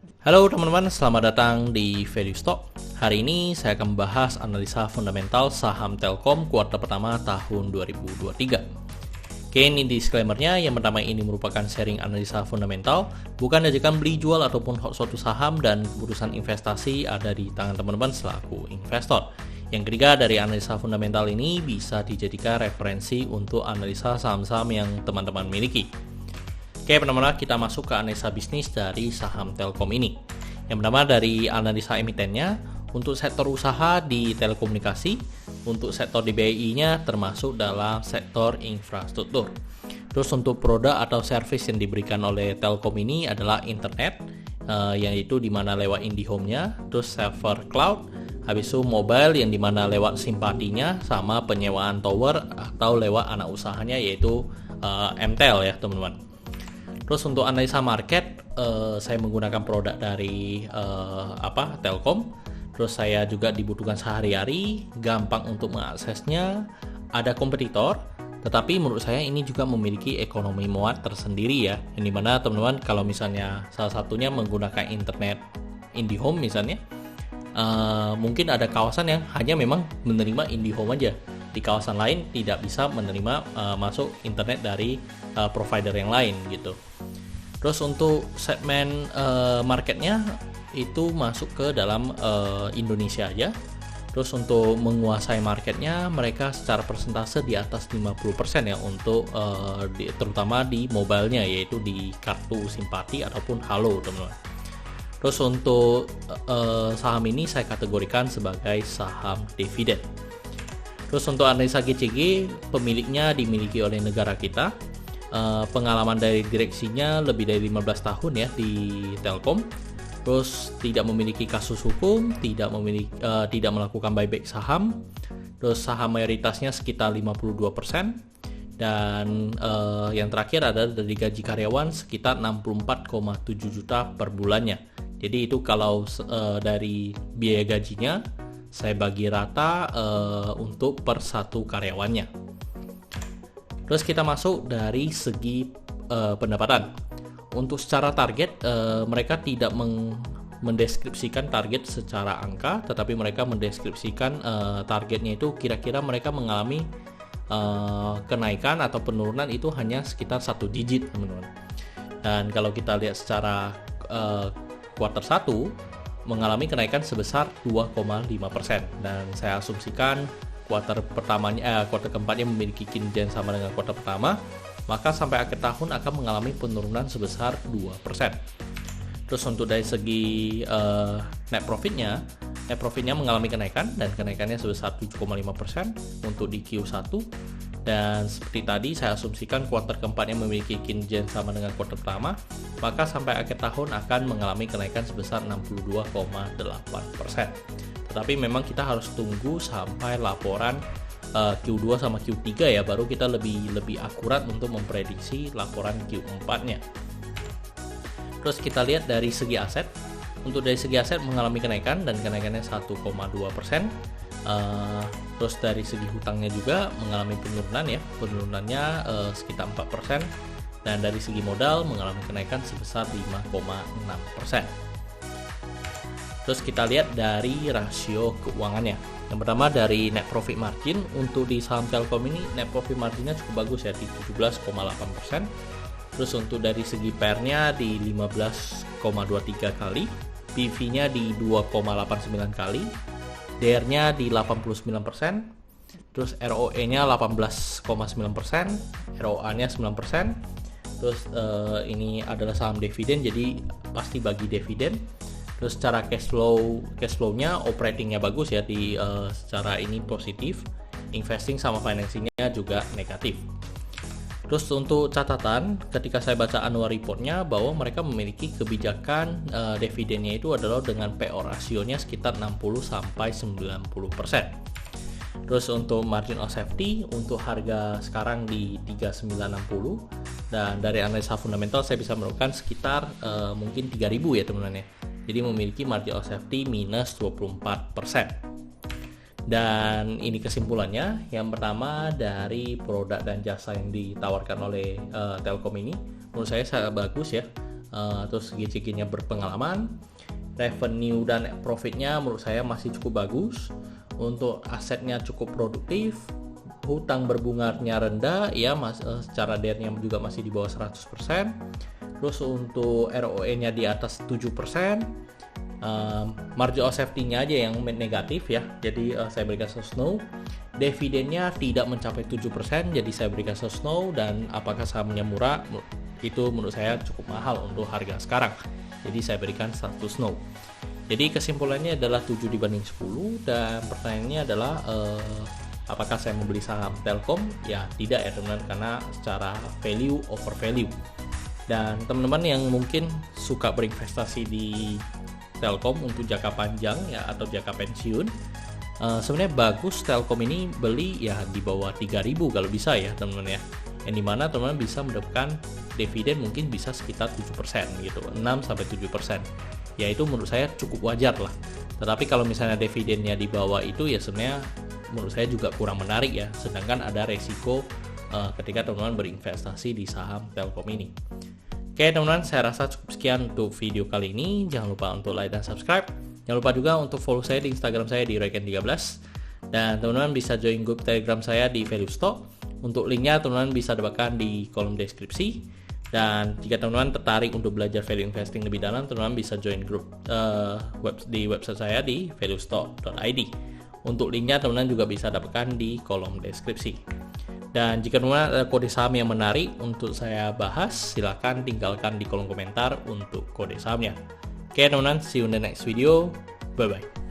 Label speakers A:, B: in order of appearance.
A: Halo teman-teman, selamat datang di Value Stock. Hari ini saya akan membahas analisa fundamental saham Telkom kuartal pertama tahun 2023. Oke, ini disclaimer-nya. Yang pertama, ini merupakan sharing analisa fundamental, bukan ajakan beli jual ataupun suatu saham, dan keputusan investasi ada di tangan teman-teman selaku investor. Yang ketiga, dari analisa fundamental ini bisa dijadikan referensi untuk analisa saham-saham yang teman-teman miliki. Oke, pertama kita masuk ke analisa bisnis dari saham Telkom ini. Yang pertama dari analisa emitennya, untuk sektor usaha di telekomunikasi, untuk sektor DBI-nya termasuk dalam sektor infrastruktur. Terus untuk produk atau service yang diberikan oleh Telkom ini adalah internet, yaitu dimana lewat IndiHome-nya, terus server cloud, habis itu mobile yang dimana lewat simpatinya, sama penyewaan tower atau lewat anak usahanya yaitu MTEL ya teman-teman. Terus untuk analisa market, saya menggunakan produk dari Telkom. Terus saya juga dibutuhkan sehari-hari, gampang untuk mengaksesnya, ada kompetitor, tetapi menurut saya ini juga memiliki ekonomi muat tersendiri ya. Yang dimana teman-teman kalau misalnya salah satunya menggunakan internet IndiHome misalnya, mungkin ada kawasan yang hanya memang menerima IndiHome aja. Di kawasan lain tidak bisa menerima masuk internet dari provider yang lain gitu. Terus untuk segmen marketnya itu masuk ke dalam Indonesia aja. Terus untuk menguasai marketnya mereka secara persentase di atas 50% ya untuk terutama di mobile-nya, yaitu di kartu simpati ataupun halo teman-teman. Terus untuk saham ini saya kategorikan sebagai saham dividen. Terus untuk analisa GCG, pemiliknya dimiliki oleh negara kita. Pengalaman dari direksinya lebih dari 15 tahun ya di Telkom. Terus tidak memiliki kasus hukum, tidak melakukan buyback saham. Terus saham mayoritasnya sekitar 52%. Dan yang terakhir adalah dari gaji karyawan sekitar 64,7 juta per bulannya. Jadi itu kalau dari biaya gajinya saya bagi rata untuk per satu karyawannya. Terus kita masuk dari segi pendapatan. Untuk secara target, mereka tidak mendeskripsikan target secara angka, tetapi mereka mendeskripsikan targetnya itu kira-kira mereka mengalami kenaikan atau penurunan itu hanya sekitar 1 digit teman-teman. Dan kalau kita lihat secara kuartal 1 mengalami kenaikan sebesar 2,5%, dan saya asumsikan kuartal keempatnya memiliki kinerja yang sama dengan kuartal pertama, maka sampai akhir tahun akan mengalami penurunan sebesar 2%. Terus untuk dari segi net profitnya mengalami kenaikan, dan kenaikannya sebesar 7,5% untuk di Q1. Dan seperti tadi saya asumsikan kuartal keempatnya memiliki kinerja yang sama dengan kuartal pertama, maka sampai akhir tahun akan mengalami kenaikan sebesar 62,8%. Tetapi memang kita harus tunggu sampai laporan Q2 sama Q3 ya, baru kita lebih akurat untuk memprediksi laporan Q4-nya. Terus kita lihat dari segi aset. Untuk dari segi aset mengalami kenaikan, dan kenaikannya 1,2%. Terus dari segi hutangnya juga mengalami penurunan ya, penurunannya sekitar 4%. Dan dari segi modal mengalami kenaikan sebesar 5,6%. Terus kita lihat dari rasio keuangannya. Yang pertama dari net profit margin. Untuk di saham Telkom ini net profit marginnya cukup bagus ya, di 17,8%. Terus untuk dari segi PER-nya di 15,23 kali, PV-nya di 2,89 kali, DR-nya di 89%, terus ROE-nya 18,9%, ROA-nya 9%. Terus ini adalah saham dividen, jadi pasti bagi dividen. Terus secara cash flow-nya operatingnya bagus ya, di secara ini positif, investing sama financingnya juga negatif. Terus untuk catatan, ketika saya baca annual report-nya bahwa mereka memiliki kebijakan dividennya itu adalah dengan PO rasionya sekitar 60-90%. Terus untuk margin of safety untuk harga sekarang di 3960, dan dari analisa fundamental saya bisa menemukan sekitar mungkin 3000 ya teman-teman ya. Jadi memiliki margin of safety minus 24%. Dan ini kesimpulannya. Yang pertama dari produk dan jasa yang ditawarkan oleh Telkom ini menurut saya sangat bagus ya. terus segi cekinya berpengalaman, revenue dan net profitnya menurut saya masih cukup bagus, untuk asetnya cukup produktif, hutang berbunganya rendah ya, secara DER-nya juga masih di bawah 100%, terus untuk ROE-nya di atas 7%, margin of safety-nya aja yang negatif ya, jadi saya berikan no. Dividennya tidak mencapai 7%, jadi saya berikan no. Dan apakah sahamnya murah? Itu menurut saya cukup mahal untuk harga sekarang, jadi saya berikan status no. Jadi kesimpulannya adalah 7/10, dan pertanyaannya adalah apakah saya membeli saham Telkom? Ya tidak ya teman-teman, karena secara value over value. Dan teman-teman yang mungkin suka berinvestasi di Telkom untuk jangka panjang ya, atau jangka pensiun, sebenarnya bagus Telkom ini beli ya di bawah 3.000 kalau bisa ya teman-teman ya, yang dimana teman-teman bisa mendapatkan dividen mungkin bisa sekitar 7% gitu, 6-7%, ya itu menurut saya cukup wajar lah. Tetapi kalau misalnya dividennya di bawah itu ya sebenarnya menurut saya juga kurang menarik ya, sedangkan ada resiko ketika teman-teman berinvestasi di saham Telkom ini. Oke teman-teman, saya rasa cukup sekian untuk video kali ini. Jangan lupa untuk like dan subscribe. Jangan lupa juga untuk follow saya di Instagram saya di Reken13. Dan teman-teman bisa join grup Telegram saya di Value Stock. Untuk linknya teman-teman bisa dapatkan di kolom deskripsi. Dan jika teman-teman tertarik untuk belajar value investing lebih dalam, teman-teman bisa join grup di website saya di valuestock.id. Untuk linknya teman-teman juga bisa dapatkan di kolom deskripsi. Dan jika teman-teman ada kode saham yang menarik untuk saya bahas, silahkan tinggalkan di kolom komentar untuk kode sahamnya. Oke teman-teman, see you in the next video. Bye-bye.